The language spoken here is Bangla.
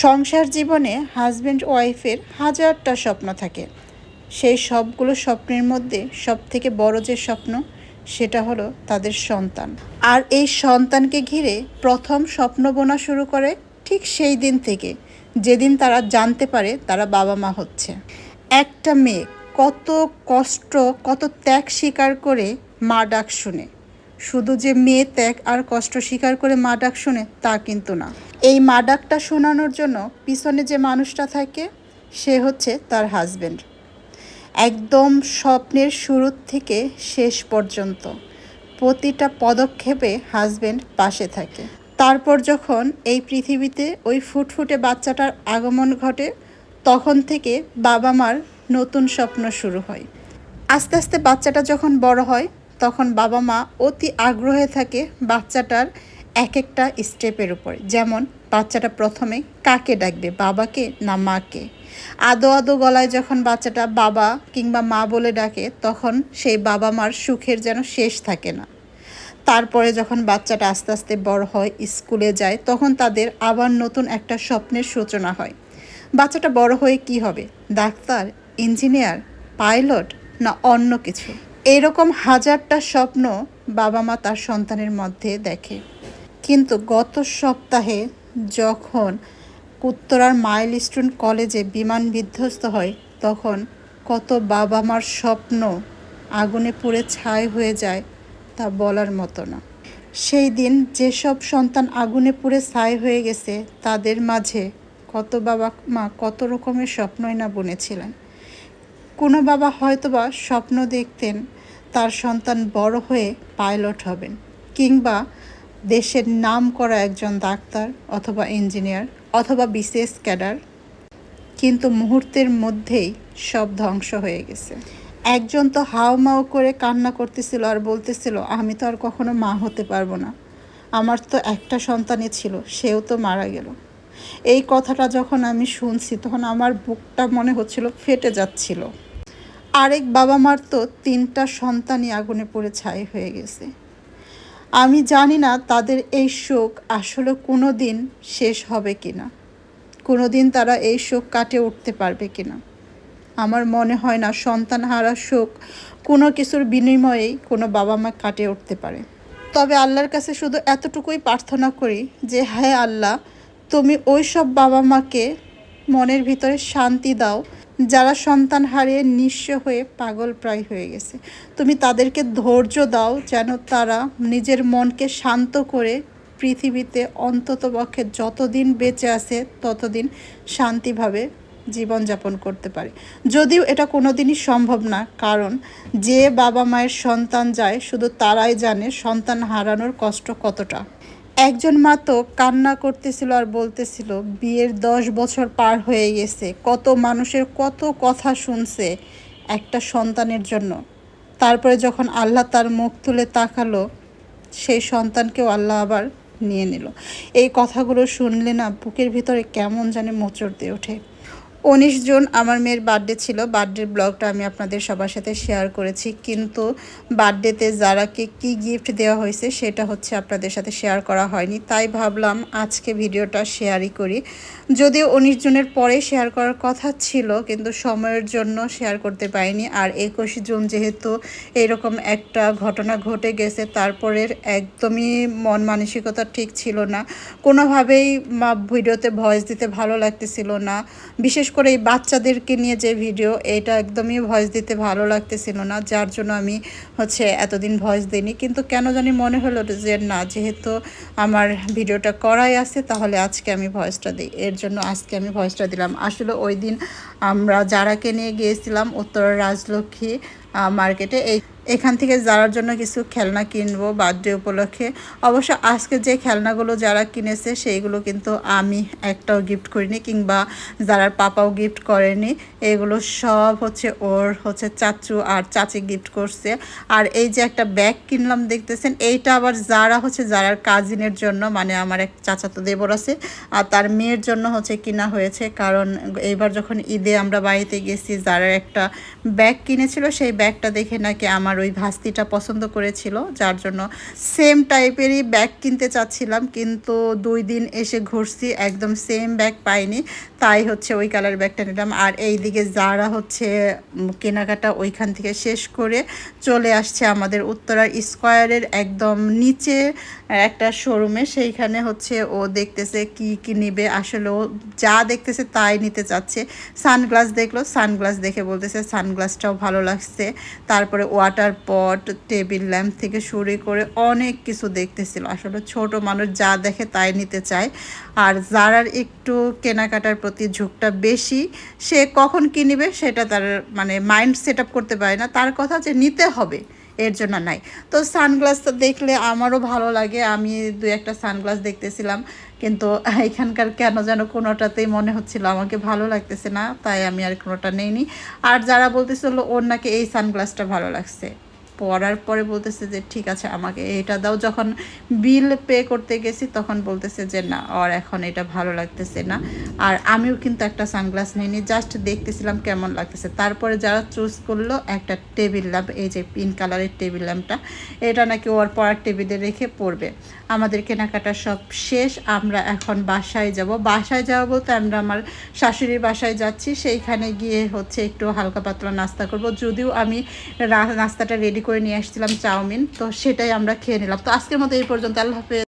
সংসার জীবনে হাজব্যান্ড ওয়াইফের হাজারটা স্বপ্ন থাকে। সেই সবগুলো স্বপ্নের মধ্যে সবথেকে বড় যে স্বপ্ন সেটা হলো তাদের সন্তান। আর এই সন্তানকে ঘিরে প্রথম স্বপ্ন বোনা শুরু করে ঠিক সেই দিন থেকে যেদিন তারা জানতে পারে তারা বাবা মা হচ্ছে। একটা মেয়ে কত কষ্ট কত ত্যাগ স্বীকার করে মা ডাক শুনে। শুধু যে মেয়ে ত্যাগ আর কষ্ট স্বীকার করে মা ডাক শুনে তা কিন্তু না। এই মা ডাকটা শোনানোর জন্য পিছনে যে মানুষটা থাকে সে হচ্ছে তার হাজব্যান্ড। একদম স্বপ্নের শুরু থেকে শেষ পর্যন্ত প্রতিটা পদক্ষেপে হাজব্যান্ড পাশে থাকে। তারপর যখন এই পৃথিবীতে ওই ফুটফুটে বাচ্চাটার আগমন ঘটে তখন থেকে বাবা মার নতুন স্বপ্ন শুরু হয়। আস্তে আস্তে বাচ্চাটা যখন বড় হয় তখন বাবা মা অতি আগ্রহে থাকে বাচ্চাটার এক একটা স্টেপের উপরে। যেমন বাচ্চাটা প্রথমে কাকে ডাকবে, বাবাকে না মাকে। আদো আদো গলায় যখন বাচ্চাটা বাবা কিংবা মা বলে ডাকে তখন সেই বাবা মার সুখের যেন শেষ থাকে না। তারপরে যখন বাচ্চাটা আস্তে আস্তে বড় হয়, স্কুলে যায়, তখন তাদের আবার নতুন একটা স্বপ্নের সূচনা হয়। বাচ্চাটা বড় হয়ে কি হবে, ডাক্তার, ইঞ্জিনিয়ার, পাইলট না অন্য কিছু। এরকম হাজারটা স্বপ্ন বাবা মা তার সন্তানের মধ্যে দেখে। কিন্তু গত সপ্তাহে যখন উত্তরার মাইলস্টোন কলেজে বিমান বিধ্বস্ত হয় তখন কত বাবা মার স্বপ্ন আগুনে পুড়ে ছাই হয়ে যায় তা বলার মতো না। সেই দিন যেসব সন্তান আগুনে পুড়ে ছাই হয়ে গেছে তাদের মাঝে কত বাবা মা কত রকমের স্বপ্নই না বুনেছিলেন। কোনো বাবা হয়তোবা স্বপ্ন দেখতেন তার সন্তান বড় হয়ে পাইলট হবেন কিংবা দেশের নাম করা একজন ডাক্তার অথবা ইঞ্জিনিয়ার অথবা বিসিএস ক্যাডার, কিন্তু মুহূর্তের মধ্যেই সব ধ্বংস হয়ে গেছে। একজন তো হাউমাউ করে কান্না করতেছিল আর বলতেছিল, আমি তো আর কখনো মা হতে পারবো না, আমার তো একটা সন্তানই ছিল, সেও তো মারা গেল। এই কথাটা যখন আমি শুনছি তখন আমার বুকটা মনে হচ্ছিল ফেটে যাচ্ছিল। আরেক বাবা মার তো 3টা সন্তানই আগুনে পুড়ে ছাই হয়ে গেছে। আমি জানি না তাদের এই শোক আসলে কোনো দিন শেষ হবে কিনা, কোনো দিন তারা এই শোক কাটে উঠতে পারবে কিনা। আমার মনে হয় না সন্তান হারার শোক কোনো কিছুর বিনিময়েই কোনো বাবা মা কাটিয়ে উঠতে পারে। তবে আল্লাহর কাছে শুধু এতটুকুই প্রার্থনা করি যে হ্যাঁ আল্লাহ, তুমি ওই সব বাবা মাকে মনের ভিতরে শান্তি দাও যারা সন্তান হারিয়ে নিঃস্ব হয়ে পাগল প্রায় হয়ে গেছে। তুমি তাদেরকে ধৈর্য দাও যেন তারা নিজের মনকে শান্ত করে পৃথিবীতে অন্ততপক্ষে যতদিন বেঁচে আছে ততদিন শান্তিভাবে জীবনযাপন করতে পারে। যদিও এটা কোনো দিনই সম্ভব না, কারণ যে বাবা মায়ের সন্তান যায় শুধু তারাই জানে সন্তান হারানোর কষ্ট কতটা। একজন মা তো কান্না করতেছিল আর বলতেছিল বিয়ের 10 বছর পার হয়ে গেছে, কত মানুষের কত কথা শুনছে একটা সন্তানের জন্য, তারপরে যখন আল্লাহ তার মুখ তুলে তাকালো সেই সন্তানকেও আল্লাহ আবার নিয়ে নিল। এই কথাগুলো শুনলে না বুকের ভিতরে কেমন জানি মোচড় দিয়ে ওঠে। 19 জুন আমার মেয়ের বার্থডে ছিল। বার্থডের ব্লগটা আমি আপনাদের সবার সাথে শেয়ার করেছি, কিন্তু বার্থডেতে যারাকে কি গিফট দেওয়া হয়েছে সেটা হচ্ছে আপনাদের সাথে শেয়ার করা হয়নি। তাই ভাবলাম আজকে ভিডিওটা শেয়ারই করি। যদিও 19 জুনের পরে শেয়ার করার কথা ছিল কিন্তু সময়ের জন্য শেয়ার করতে পারিনি। আর 21 জুন যেহেতু এরকম একটা ঘটনা ঘটে গেছে, তারপরের একদমই মন মানসিকতা ঠিক ছিল না, কোনোভাবেই ভিডিওতে ভয়েস দিতে ভালো লাগতেছিল না। বিশেষ করে এই বাচ্চাদেরকে নিয়ে যে ভিডিও, এটা একদমই ভয়েস দিতে ভালো লাগতেছিল না, যার জন্য আমি এতদিন ভয়েস দিইনি। কিন্তু কেন জানি মনে হলো যে না, যেহেতু আমার ভিডিওটা করাই আছে তাহলে আজকে আমি ভয়েসটা দিই, এর জন্য আজকে আমি ভয়েসটা দিলাম। আসলে ওই দিন আমরা যারাকে নিয়ে গিয়েছিলাম উত্তরের রাজলক্ষ্মী মার্কেটে, এখান থেকে যারার জন্য কিছু খেলনা কিনবো বার্থডে উপলক্ষে। অবশ্য আজকে যে খেলনাগুলো যারা কিনেছে সেইগুলো কিন্তু আমি একটাও গিফট করিনি কিংবা যারার পাপাও গিফট করেনি, এগুলো সব ওর চাচু আর চাচি গিফট করছে। আর এই যে একটা ব্যাগ কিনলাম দেখতেছেন, এইটা আবার যারার কাজিনের জন্য, মানে আমার এক চাচাতো দেবর আছে আর তার মেয়ের জন্য কিনা হয়েছে। কারণ এইবার যখন ঈদে আমরা বাড়িতে গেছি যারার একটা ব্যাগ কিনেছিল সেই ব্যাগটা দেখে নাকি আমার আমার ওই ভাস্তিটা পছন্দ করেছিল, যার জন্য সেম টাইপেরই ব্যাগ কিনতে চাচ্ছিলাম, কিন্তু 2 দিন এসে ঘুরছি একদম সেম ব্যাগ পাইনি, তাই হচ্ছে ওই কালার ব্যাগটা নিলাম। আর এই দিকে যারা হচ্ছে কেনাকাটা ওইখান থেকে শেষ করে চলে আসছে আমাদের উত্তরার স্কয়ারের একদম নিচে একটা শোরুমে, সেইখানে হচ্ছে ও দেখতেছে কি কি নিবে। আসলে ও যা দেখতেছে তাই নিতে চাচ্ছে। সানগ্লাস দেখলো, সানগ্লাস দেখে বলতেছে সানগ্লাসটাও ভালো লাগছে। তারপরে ওয়াটার পট, টেবিল ল্যাম্প থেকে শুরু করে অনেক কিছু দেখতেছিল। আসলে ছোট মানুষ যা দেখে তাই নিতে চায়। আর যারার একটু কেনাকাটার প্রতি ঝোঁকটা বেশি, সে কখন কিনবে সেটা তার মানে মাইন্ড সেট আপ করতে পারে না, তার কথা যে নিতে হবে এর জন্য নাই। তো সানগ্লাসটা দেখলে আমারও ভালো লাগে, আমি 2-1টা সানগ্লাস দেখতেছিলাম, কিন্তু এখানকার কেন যেন কোনোটাতেই মনে হচ্ছিল আমাকে ভালো লাগতেছে না, তাই আমি আর কোনোটা নেইনি। আর যারা বলতেছিল ওর নাকি এই সানগ্লাসটা ভালো লাগছে, পরার পরে বলতেছে যে ঠিক আছে আমাকে এইটা দাও। যখন বিল পে করতে গেছি তখন বলতেছে যে না, আর এখন এটা ভালো লাগতেছে না। আর আমিও কিন্তু একটা সানগ্লাস নিইনি, জাস্ট দেখতেছিলাম কেমন লাগতেছে। তারপরে যারা চুজ করলো একটা টেবিল ল্যাম্প, এই যে পিঙ্ক কালারের টেবিল ল্যাম্পটা, এটা নাকি ওর পড়ার টেবিলে রেখে পড়বে। আমাদের কেনাকাটা সব শেষ, আমরা এখন বাসায় যাব। বাসায় যাওয়া বলতে আমরা আমার শাশুড়ির বাসায় যাচ্ছি, সেইখানে গিয়ে হচ্ছে একটু হালকা পাতলা নাস্তা করব। যদিও আমি নাস্তাটা রেডি করে নিয়ে আসছিলাম চাউমিন, তো সেটাই আমরা খেয়ে নিলাম। তো আজকের মতো এই পর্যন্ত, আল্লাহ হাফেজ।